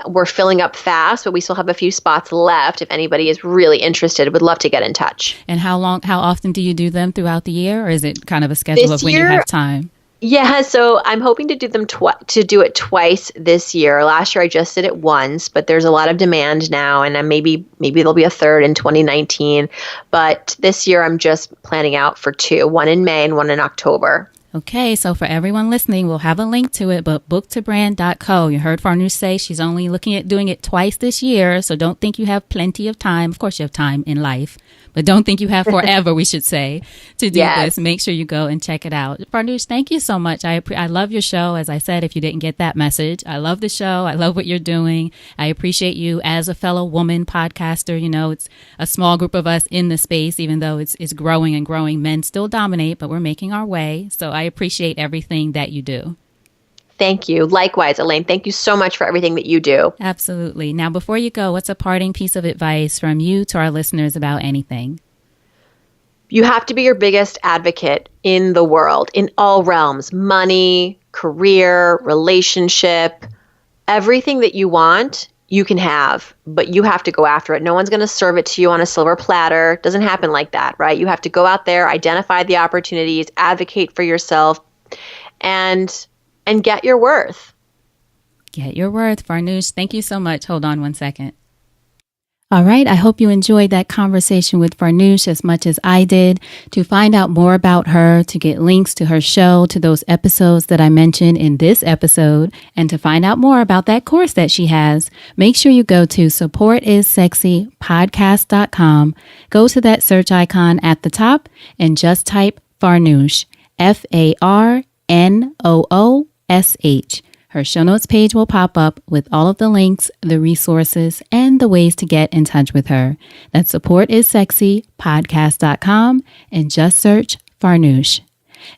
We're filling up fast, but we still have a few spots left. If anybody is really interested, would love to get in touch. And how often do you do them throughout the year, or is it kind of a schedule of when you have time? Yeah, so I'm hoping to do them do it twice this year. Last year I just did it once, but there's a lot of demand now, and maybe there'll be a third in 2019. But this year I'm just planning out for two, one in May and one in October. Okay, so for everyone listening, we'll have a link to it, but booktobrand.co. You heard Farnoosh say she's only looking at doing it twice this year, so don't think you have plenty of time. Of course you have time in life, but don't think you have forever, we should say, to do this. Make sure you go and check it out. Farnoosh, thank you so much. I love your show. As I said, if you didn't get that message, I love the show. I love what you're doing. I appreciate you as a fellow woman podcaster. You know, it's a small group of us in the space, even though it's growing and growing. Men still dominate, but we're making our way. So I appreciate everything that you do. Thank you. Likewise, Elaine. Thank you so much for everything that you do. Absolutely. Now, before you go, what's a parting piece of advice from you to our listeners about anything? You have to be your biggest advocate in the world, in all realms: money, career, relationship, everything that you want, you can have, but you have to go after it. No one's going to serve it to you on a silver platter. It doesn't happen like that, right? You have to go out there, identify the opportunities, advocate for yourself, and get your worth. Get your worth, Farnoosh. Thank you so much. Hold on one second. All right. I hope you enjoyed that conversation with Farnoosh as much as I did. To find out more about her, to get links to her show, to those episodes that I mentioned in this episode, and to find out more about that course that she has, make sure you go to supportissexypodcast.com. Go to that search icon at the top and just type Farnoosh, FARNOOSH. Her show notes page will pop up with all of the links, the resources, and the ways to get in touch with her. That's supportissexypodcast.com and just search Farnoosh.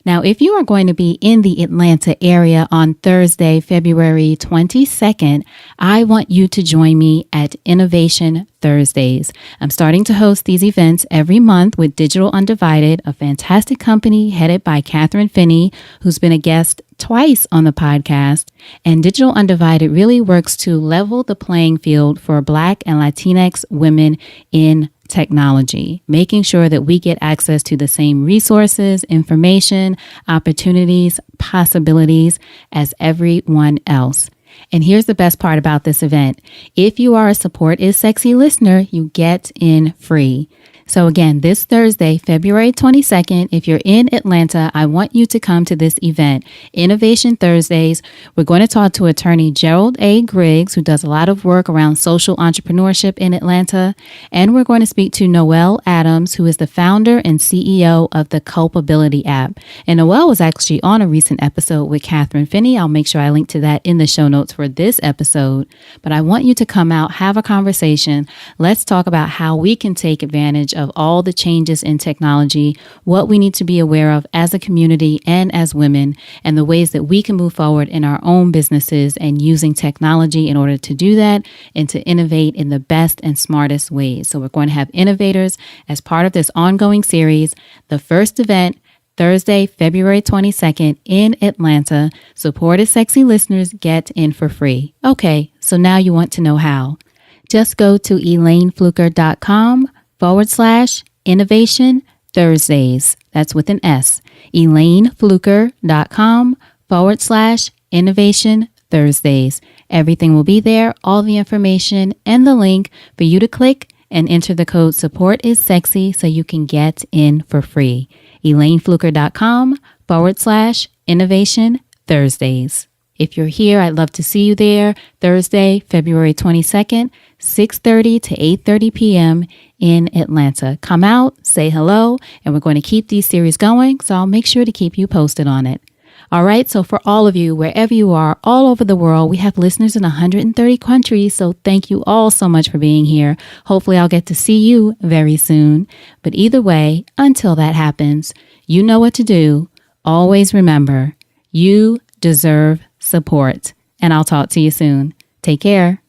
Now, if you are going to be in the Atlanta area on Thursday, February 22nd, I want you to join me at Innovation Thursdays. I'm starting to host these events every month with Digital Undivided, a fantastic company headed by Catherine Finney, who's been a guest twice on the podcast. And Digital Undivided really works to level the playing field for Black and Latinx women in technology, making sure that we get access to the same resources, information, opportunities, possibilities as everyone else. And here's the best part about this event. If you are a Support is Sexy listener, you get in free. So again, this Thursday, February 22nd, if you're in Atlanta, I want you to come to this event, Innovation Thursdays. We're going to talk to attorney Gerald A. Griggs, who does a lot of work around social entrepreneurship in Atlanta. And we're going to speak to Noelle Adams, who is the founder and CEO of the Culpability app. And Noelle was actually on a recent episode with Catherine Finney. I'll make sure I link to that in the show notes for this episode. But I want you to come out, have a conversation. Let's talk about how we can take advantage of all the changes in technology, what we need to be aware of as a community and as women, and the ways that we can move forward in our own businesses and using technology in order to do that and to innovate in the best and smartest ways. So we're going to have innovators as part of this ongoing series. The first event, Thursday, February 22nd in Atlanta. Support is Sexy listeners get in for free. Okay, so now you want to know how. Just go to ElaineFluker.com/Innovation Thursdays. That's with an S. ElaineFluker.com/Innovation Thursdays. Everything will be there, all the information and the link for you to click and enter the code Support is Sexy so you can get in for free. ElaineFluker.com/Innovation Thursdays. If you're here, I'd love to see you there Thursday, February 22nd, 6:30 to 8:30 p.m. in Atlanta. Come out, say hello, and we're going to keep these series going, so I'll make sure to keep you posted on it. All right, so for all of you, wherever you are, all over the world, we have listeners in 130 countries, so thank you all so much for being here. Hopefully I'll get to see you very soon. But either way, until that happens, you know what to do. Always remember, you deserve support. And I'll talk to you soon. Take care.